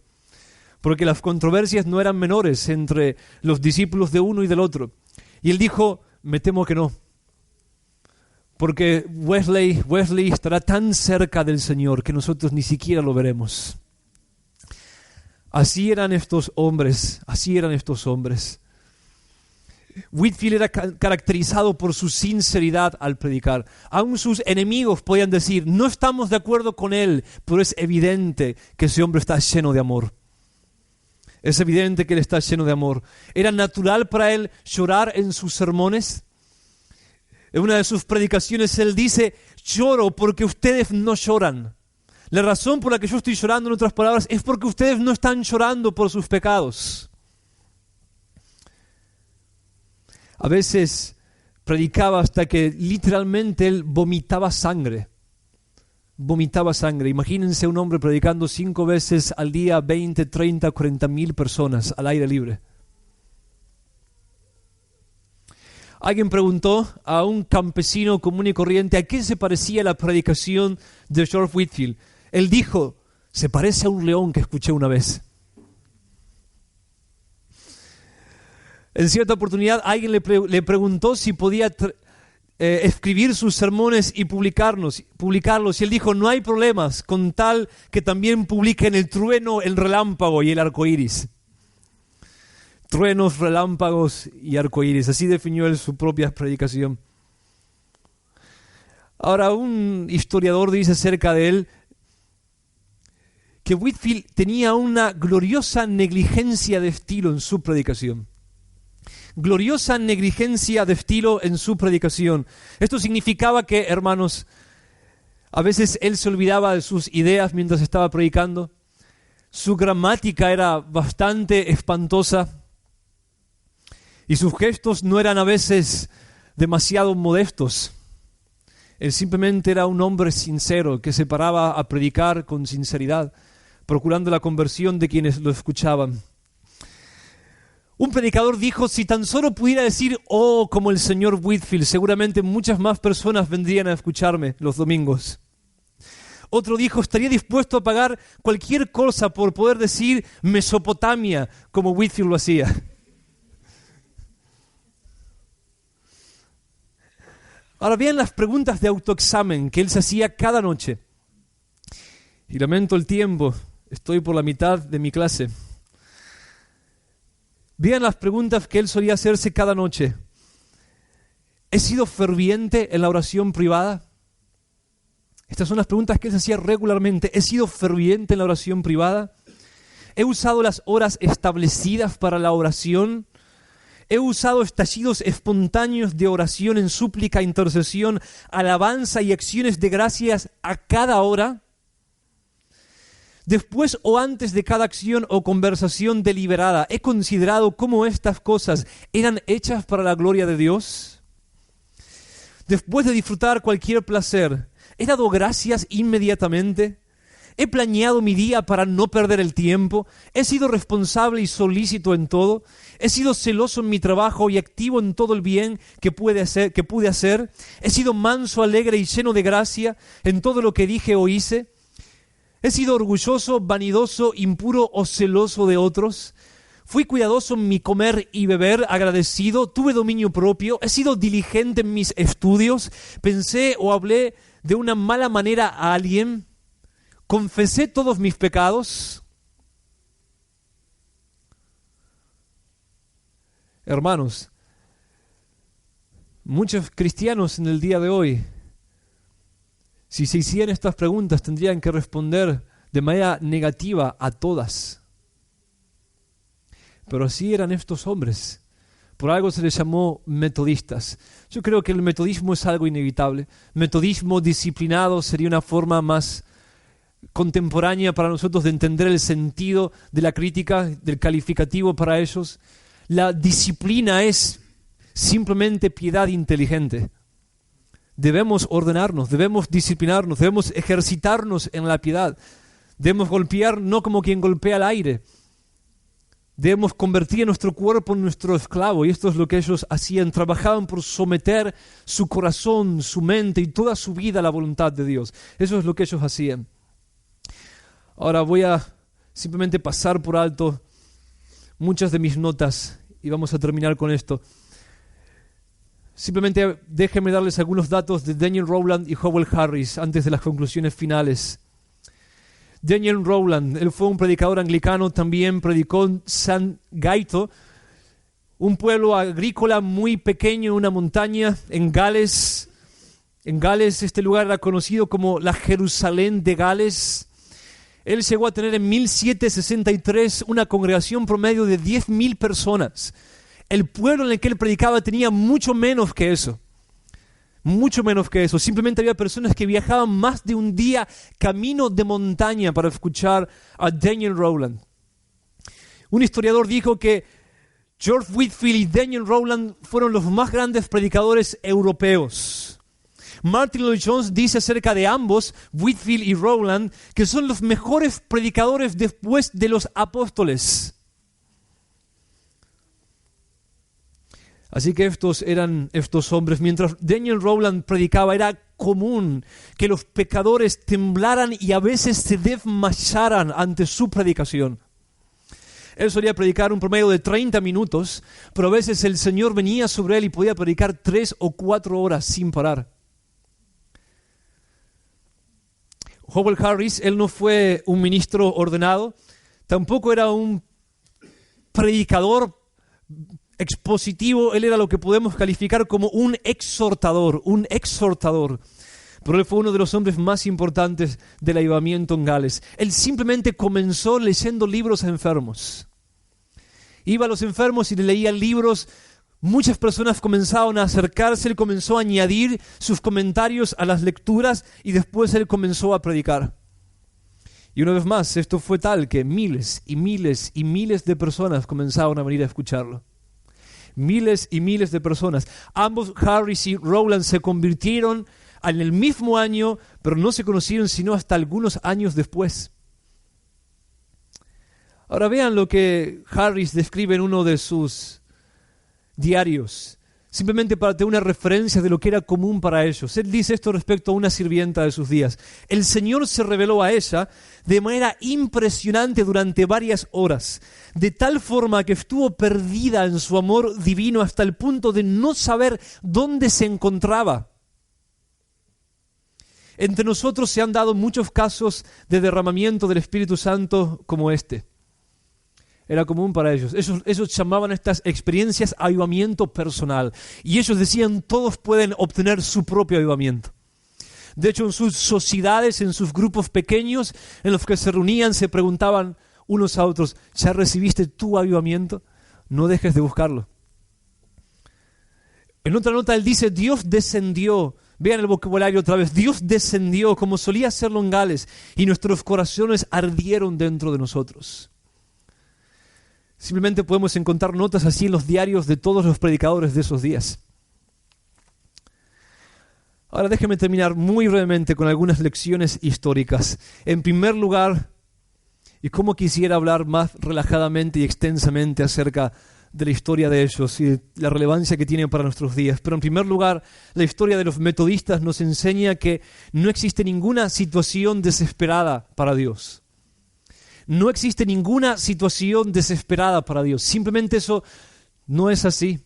porque las controversias no eran menores entre los discípulos de uno y del otro. Y él dijo: me temo que no, porque Wesley estará tan cerca del Señor que nosotros ni siquiera lo veremos. Así eran estos hombres, así eran estos hombres. Whitefield era caracterizado por su sinceridad al predicar. Aún sus enemigos podían decir: no estamos de acuerdo con él, pero es evidente que ese hombre está lleno de amor. Es evidente que él está lleno de amor. Era natural para él llorar en sus sermones. En una de sus predicaciones él dice: lloro porque ustedes no lloran. La razón por la que yo estoy llorando, en otras palabras, es porque ustedes no están llorando por sus pecados. A veces predicaba hasta que literalmente él vomitaba sangre. Vomitaba sangre. Imagínense un hombre predicando 5 veces al día, 20, 30, 40,000 personas al aire libre. Alguien preguntó a un campesino común y corriente a qué se parecía la predicación de George Whitefield. Él dijo: se parece a un león que escuché una vez. En cierta oportunidad alguien le preguntó si podía escribir sus sermones y publicarlos. Y él dijo, no hay problemas con tal que también publiquen el trueno, el relámpago y el arco iris. Truenos, relámpagos y arco iris. Así definió él su propia predicación. Ahora, un historiador dice acerca de él que Whitefield tenía una gloriosa negligencia de estilo en su predicación. Gloriosa negligencia de estilo en su predicación. Esto significaba que, hermanos, a veces él se olvidaba de sus ideas mientras estaba predicando. Su gramática era bastante espantosa y sus gestos no eran a veces demasiado modestos. Él simplemente era un hombre sincero que se paraba a predicar con sinceridad, procurando la conversión de quienes lo escuchaban. Un predicador dijo, si tan solo pudiera decir, oh, como el señor Whitefield, seguramente muchas más personas vendrían a escucharme los domingos. Otro dijo, estaría dispuesto a pagar cualquier cosa por poder decir Mesopotamia, como Whitefield lo hacía. Ahora vean las preguntas de autoexamen que él se hacía cada noche. Y lamento el tiempo, estoy por la mitad de mi clase. Vean las preguntas que él solía hacerse cada noche. ¿He sido ferviente en la oración privada? Estas son las preguntas que él se hacía regularmente. ¿He sido ferviente en la oración privada? ¿He usado las horas establecidas para la oración? ¿He usado estallidos espontáneos de oración en súplica, intercesión, alabanza y acciones de gracias a cada hora? Después o antes de cada acción o conversación deliberada, ¿he considerado cómo estas cosas eran hechas para la gloria de Dios? Después de disfrutar cualquier placer, ¿he dado gracias inmediatamente? ¿He planeado mi día para no perder el tiempo? ¿He sido responsable y solícito en todo? ¿He sido celoso en mi trabajo y activo en todo el bien que pude hacer? ¿He sido manso, alegre y lleno de gracia en todo lo que dije o hice? ¿He sido orgulloso, vanidoso, impuro o celoso de otros? ¿Fui cuidadoso en mi comer y beber, agradecido? ¿Tuve dominio propio? ¿He sido diligente en mis estudios? ¿Pensé o hablé de una mala manera a alguien? ¿Confesé todos mis pecados? Hermanos, muchos cristianos en el día de hoy, si se hicieran estas preguntas, tendrían que responder de manera negativa a todas. Pero así eran estos hombres. Por algo se les llamó metodistas. Yo creo que el metodismo es algo inevitable. Metodismo disciplinado sería una forma más contemporánea para nosotros de entender el sentido de la crítica, del calificativo para ellos. La disciplina es simplemente piedad inteligente. Debemos ordenarnos, debemos disciplinarnos, debemos ejercitarnos en la piedad. Debemos golpear no como quien golpea al aire. Debemos convertir nuestro cuerpo en nuestro esclavo, y esto es lo que ellos hacían. Trabajaban por someter su corazón, su mente y toda su vida a la voluntad de Dios. Eso es lo que ellos hacían. Ahora voy a simplemente pasar por alto muchas de mis notas y vamos a terminar con esto. Simplemente déjenme darles algunos datos de Daniel Rowland y Howell Harris antes de las conclusiones finales. Daniel Rowland, él fue un predicador anglicano, también predicó en San Gaito, un pueblo agrícola muy pequeño en una montaña en Gales. En Gales este lugar era conocido como la Jerusalén de Gales. Él llegó a tener en 1763 una congregación promedio de 10,000 personas. El pueblo en el que él predicaba tenía mucho menos que eso. Mucho menos que eso. Simplemente había personas que viajaban más de un día camino de montaña para escuchar a Daniel Rowland. Un historiador dijo que George Whitefield y Daniel Rowland fueron los más grandes predicadores europeos. Martin Lloyd-Jones dice acerca de ambos, Whitefield y Rowland, que son los mejores predicadores después de los apóstoles. Así que estos eran estos hombres. Mientras Daniel Rowland predicaba, era común que los pecadores temblaran y a veces se desmayaran ante su predicación. Él solía predicar un promedio de 30 minutos, pero a veces el Señor venía sobre él y podía predicar 3 o 4 horas sin parar. Howell Harris, él no fue un ministro ordenado, tampoco era un predicador expositivo, él era lo que podemos calificar como un exhortador. Pero él fue uno de los hombres más importantes del avivamiento en Gales. Él simplemente comenzó leyendo libros a enfermos. Iba a los enfermos y le leía libros. Muchas personas comenzaron a acercarse, él comenzó a añadir sus comentarios a las lecturas y después él comenzó a predicar. Y una vez más, esto fue tal que miles y miles y miles de personas comenzaron a venir a escucharlo. Miles y miles de personas. Ambos, Harris y Rowland, se convirtieron en el mismo año, pero no se conocieron sino hasta algunos años después. Ahora vean lo que Harris describe en uno de sus diarios, simplemente para tener una referencia de lo que era común para ellos. Él dice esto respecto a una sirvienta de sus días. El Señor se reveló a ella de manera impresionante durante varias horas, de tal forma que estuvo perdida en su amor divino hasta el punto de no saber dónde se encontraba. Entre nosotros se han dado muchos casos de derramamiento del Espíritu Santo como este. Era común para ellos. Ellos llamaban a estas experiencias avivamiento personal. Y ellos decían, todos pueden obtener su propio avivamiento. De hecho, en sus sociedades, en sus grupos pequeños, en los que se reunían, se preguntaban unos a otros, ¿ya recibiste tu avivamiento? No dejes de buscarlo. En otra nota él dice, Dios descendió. Vean el vocabulario otra vez. Dios descendió como solía hacerlo en Gales y nuestros corazones ardieron dentro de nosotros. Simplemente podemos encontrar notas así en los diarios de todos los predicadores de esos días. Ahora déjenme terminar muy brevemente con algunas lecciones históricas. En primer lugar, y cómo quisiera hablar más relajadamente y extensamente acerca de la historia de ellos y de la relevancia que tienen para nuestros días. Pero en primer lugar, la historia de los metodistas nos enseña que no existe ninguna situación desesperada para Dios. No existe ninguna situación desesperada para Dios. Simplemente eso no es así.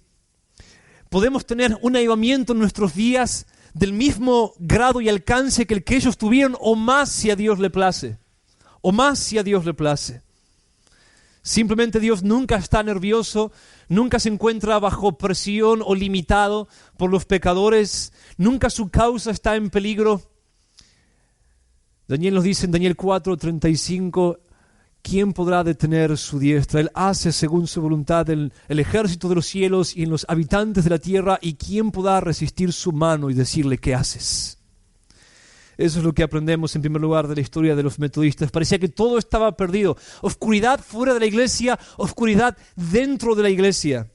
Podemos tener un avivamiento en nuestros días del mismo grado y alcance que el que ellos tuvieron, o más si a Dios le place. O más si a Dios le place. Simplemente Dios nunca está nervioso, nunca se encuentra bajo presión o limitado por los pecadores, nunca su causa está en peligro. Daniel nos dice en Daniel 4:35, ¿quién podrá detener su diestra? Él hace según su voluntad el ejército de los cielos y en los habitantes de la tierra, ¿y quién podrá resistir su mano y decirle qué haces? Eso es lo que aprendemos en primer lugar de la historia de los metodistas. Parecía que todo estaba perdido. Oscuridad fuera de la iglesia, oscuridad dentro de la iglesia.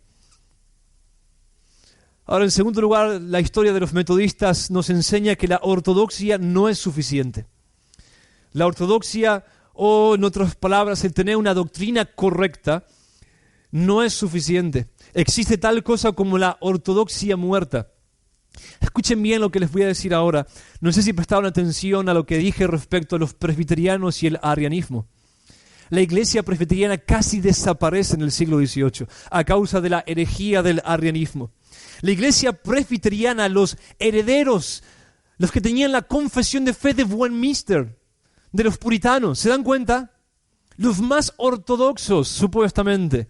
Ahora, en segundo lugar, la historia de los metodistas nos enseña que la ortodoxia no es suficiente. La ortodoxia, o en otras palabras, el tener una doctrina correcta, no es suficiente. Existe tal cosa como la ortodoxia muerta. Escuchen bien lo que les voy a decir ahora. No sé si prestaron atención a lo que dije respecto a los presbiterianos y el arrianismo. La iglesia presbiteriana casi desaparece en el siglo XVIII a causa de la herejía del arrianismo. La iglesia presbiteriana, los herederos, los que tenían la confesión de fe de Westminster, de los puritanos, ¿se dan cuenta? Los más ortodoxos, supuestamente,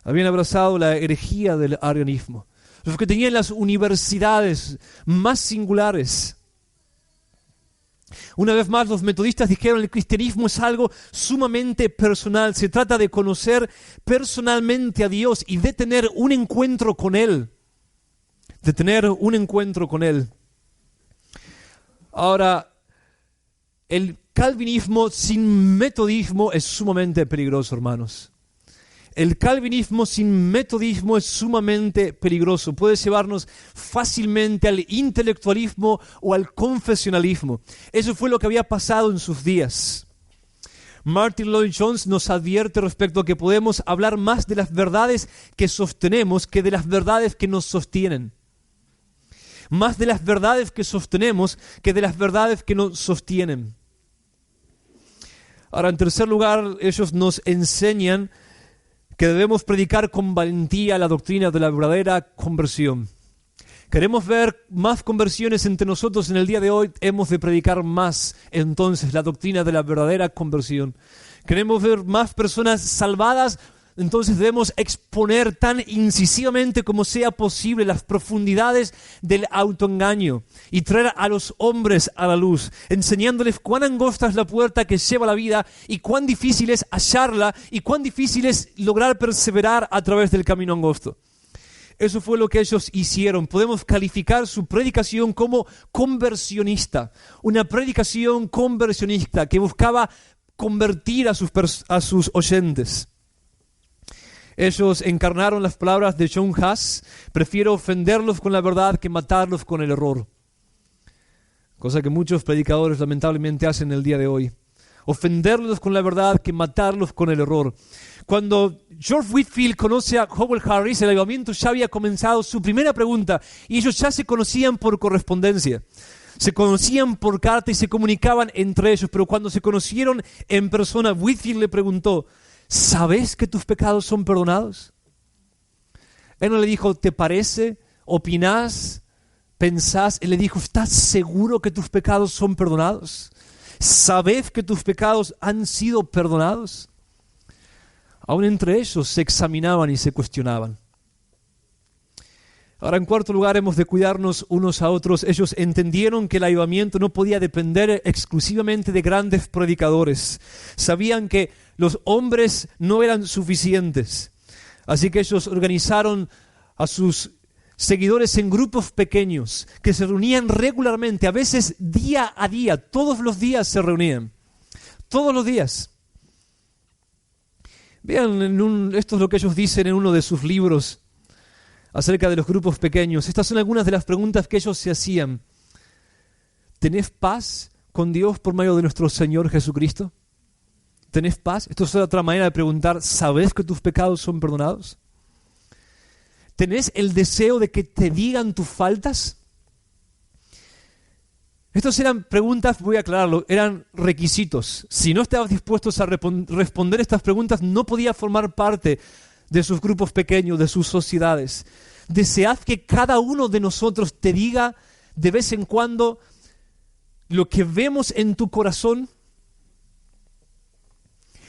habían abrazado la herejía del arrianismo. Los que tenían las universidades más singulares. Una vez más, los metodistas dijeron que el cristianismo es algo sumamente personal. Se trata de conocer personalmente a Dios y de tener un encuentro con Él. De tener un encuentro con Él. Ahora, el calvinismo sin metodismo es sumamente peligroso, hermanos. El calvinismo sin metodismo es sumamente peligroso. Puede llevarnos fácilmente al intelectualismo o al confesionalismo. Eso fue lo que había pasado en sus días. Martin Lloyd-Jones nos advierte respecto a que podemos hablar más de las verdades que sostenemos que de las verdades que nos sostienen. Más de las verdades que sostenemos que de las verdades que nos sostienen. Ahora, en tercer lugar, ellos nos enseñan que debemos predicar con valentía la doctrina de la verdadera conversión. Queremos ver más conversiones entre nosotros en el día de hoy, hemos de predicar más entonces la doctrina de la verdadera conversión. Queremos ver más personas salvadas, entonces debemos exponer tan incisivamente como sea posible las profundidades del autoengaño y traer a los hombres a la luz, enseñándoles cuán angosta es la puerta que lleva a la vida y cuán difícil es hallarla y cuán difícil es lograr perseverar a través del camino angosto. Eso fue lo que ellos hicieron. Podemos calificar su predicación como conversionista. Una predicación conversionista que buscaba convertir a sus oyentes. Ellos encarnaron las palabras de John Huss: prefiero ofenderlos con la verdad que matarlos con el error. Cosa que muchos predicadores lamentablemente hacen el día de hoy. Ofenderlos con la verdad que matarlos con el error. Cuando George Whitefield conoce a Howell Harris, el avivamiento ya había comenzado su primera pregunta y ellos ya se conocían por correspondencia. Se conocían por carta y se comunicaban entre ellos, pero cuando se conocieron en persona, Whitefield le preguntó: ¿sabes que tus pecados son perdonados? Él no le dijo: ¿te parece? ¿Opinás? ¿Pensás? Él le dijo: ¿estás seguro que tus pecados son perdonados? ¿Sabes que tus pecados han sido perdonados? Aún entre ellos se examinaban y se cuestionaban. Ahora, en cuarto lugar, hemos de cuidarnos unos a otros. Ellos entendieron que el avivamiento no podía depender exclusivamente de grandes predicadores. Sabían que los hombres no eran suficientes. Así que ellos organizaron a sus seguidores en grupos pequeños que se reunían regularmente, a veces día a día, todos los días se reunían. Todos los días. Vean, esto es lo que ellos dicen en uno de sus libros acerca de los grupos pequeños. Estas son algunas de las preguntas que ellos se hacían. ¿Tenés paz con Dios por medio de nuestro Señor Jesucristo? ¿Tenés paz? Esto es otra manera de preguntar: ¿sabes que tus pecados son perdonados? ¿Tenés el deseo de que te digan tus faltas? Estas eran preguntas, voy a aclararlo, eran requisitos. Si no estabas dispuestos a responder estas preguntas, no podías formar parte de sus grupos pequeños, de sus sociedades. ¿Deseas que cada uno de nosotros te diga de vez en cuando lo que vemos en tu corazón?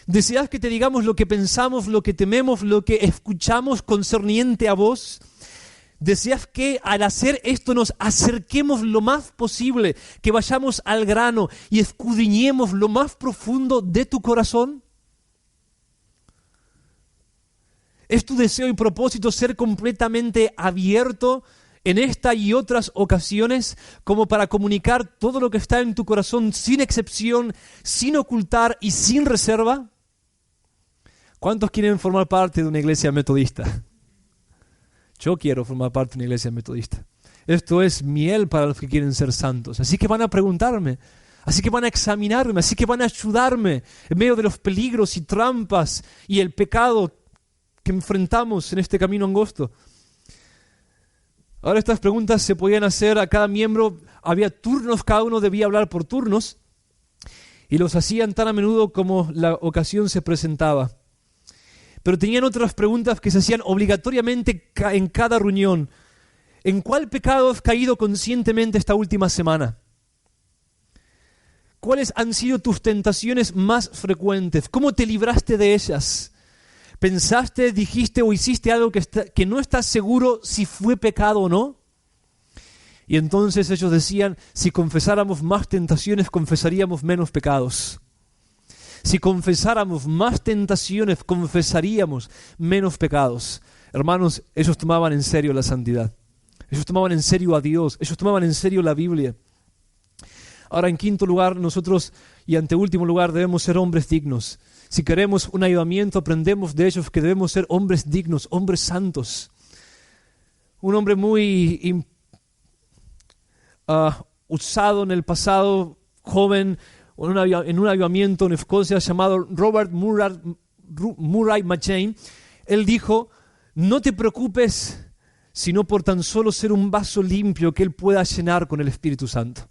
¿Deseas que te digamos lo que pensamos, lo que tememos, lo que escuchamos concerniente a vos? ¿Deseas que al hacer esto nos acerquemos lo más posible, que vayamos al grano y escudriñemos lo más profundo de tu corazón? ¿Es tu deseo y propósito ser completamente abierto en esta y otras ocasiones como para comunicar todo lo que está en tu corazón sin excepción, sin ocultar y sin reserva? ¿Cuántos quieren formar parte de una iglesia metodista? Yo quiero formar parte de una iglesia metodista. Esto es miel para los que quieren ser santos. Así que van a preguntarme, así que van a examinarme, así que van a ayudarme en medio de los peligros y trampas y el pecado que enfrentamos en este camino angosto. Ahora, estas preguntas se podían hacer a cada miembro. Había turnos, cada uno debía hablar por turnos y los hacían tan a menudo como la ocasión se presentaba. Pero tenían otras preguntas que se hacían obligatoriamente en cada reunión. ¿En cuál pecado has caído conscientemente esta última semana? ¿Cuáles han sido tus tentaciones más frecuentes? ¿Cómo te libraste de ellas? ¿Pensaste, dijiste o hiciste algo que no estás seguro si fue pecado o no? Y entonces ellos decían: si confesáramos más tentaciones, confesaríamos menos pecados. Si confesáramos más tentaciones, confesaríamos menos pecados. Hermanos, ellos tomaban en serio la santidad. Ellos tomaban en serio a Dios. Ellos tomaban en serio la Biblia. Ahora, en quinto lugar, nosotros, y anteúltimo lugar, debemos ser hombres dignos. Si queremos un avivamiento, aprendemos de ellos que debemos ser hombres dignos, hombres santos. Un hombre muy usado en el pasado, joven, en un avivamiento en Escocia llamado Robert Murray McCheyne, él dijo: no te preocupes sino por tan solo ser un vaso limpio que él pueda llenar con el Espíritu Santo.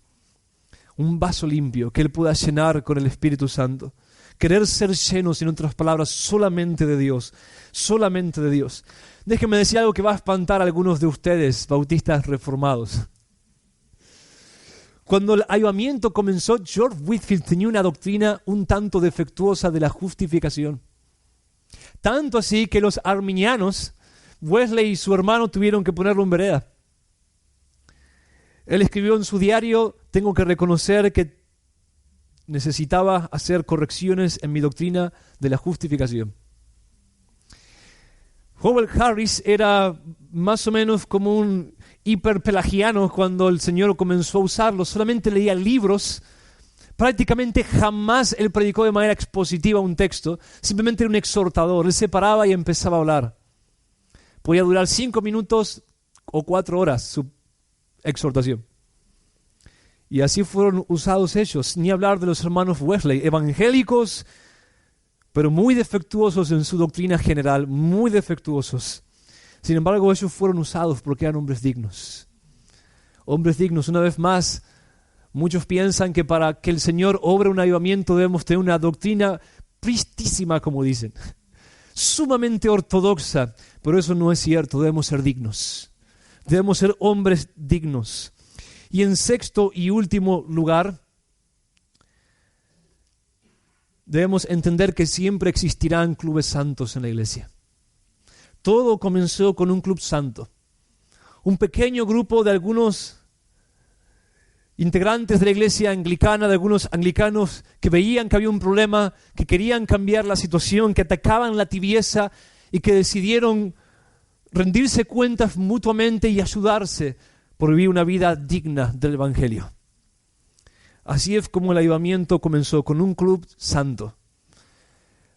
Un vaso limpio que él pueda llenar con el Espíritu Santo. querer ser llenos, en otras palabras, solamente de Dios, solamente de Dios. Déjenme decir algo que va a espantar a algunos de ustedes, bautistas reformados. Cuando el avivamiento comenzó, George Whitefield tenía una doctrina un tanto defectuosa de la justificación. Tanto así que los arminianos, Wesley y su hermano, tuvieron que ponerlo en vereda. Él escribió en su diario: tengo que reconocer que necesitaba hacer correcciones en mi doctrina de la justificación. Howell Harris era más o menos como un hiperpelagiano cuando el Señor comenzó a usarlo. Solamente leía libros. Prácticamente jamás él predicó de manera expositiva un texto. Simplemente era un exhortador. Él se paraba y empezaba a hablar. Podía durar 5 minutos o 4 horas su exhortación. Y así fueron usados ellos. Ni hablar de los hermanos Wesley, evangélicos, pero muy defectuosos en su doctrina general, muy defectuosos. Sin embargo, ellos fueron usados porque eran hombres dignos. Hombres dignos. Una vez más, muchos piensan que para que el Señor obre un avivamiento debemos tener una doctrina pristísima, como dicen, sumamente ortodoxa, pero eso no es cierto. Debemos ser dignos. Debemos ser hombres dignos. Y en sexto y último lugar, debemos entender que siempre existirán clubes santos en la iglesia. Todo comenzó con un club santo. Un pequeño grupo de algunos integrantes de la iglesia anglicana, de algunos anglicanos que veían que había un problema, que querían cambiar la situación, que atacaban la tibieza y que decidieron rendirse cuentas mutuamente y ayudarse por vivir una vida digna del Evangelio. Así es como el avivamiento comenzó, con un club santo.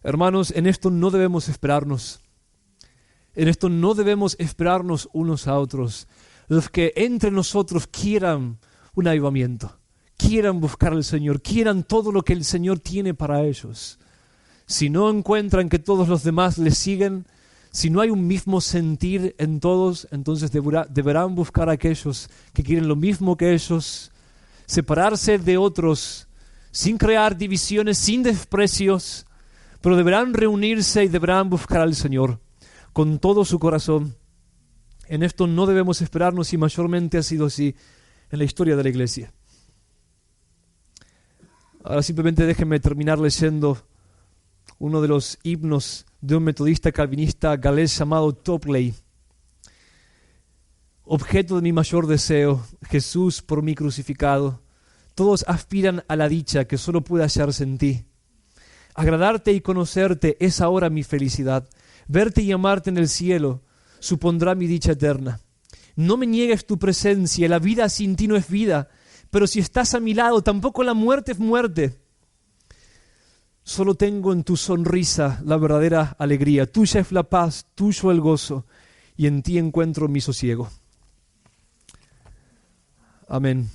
Hermanos, en esto no debemos esperarnos. En esto no debemos esperarnos unos a otros. Los que entre nosotros quieran un avivamiento, quieran buscar al Señor, quieran todo lo que el Señor tiene para ellos. Si no encuentran que todos los demás les siguen, si no hay un mismo sentir en todos, entonces deberán buscar a aquellos que quieren lo mismo que ellos, separarse de otros, sin crear divisiones, sin desprecios, pero deberán reunirse y deberán buscar al Señor con todo su corazón. En esto no debemos esperarnos y mayormente ha sido así en la historia de la iglesia. Ahora simplemente déjenme terminar leyendo uno de los himnos de un metodista calvinista galés llamado Topley. Objeto de mi mayor deseo, Jesús por mí crucificado, todos aspiran a la dicha que solo puede hallarse en ti. Agradarte y conocerte es ahora mi felicidad. Verte y amarte en el cielo supondrá mi dicha eterna. No me niegues tu presencia, la vida sin ti no es vida, pero si estás a mi lado, tampoco la muerte es muerte. Solo tengo en tu sonrisa la verdadera alegría. Tuya es la paz, tuyo el gozo, y en ti encuentro mi sosiego. Amén.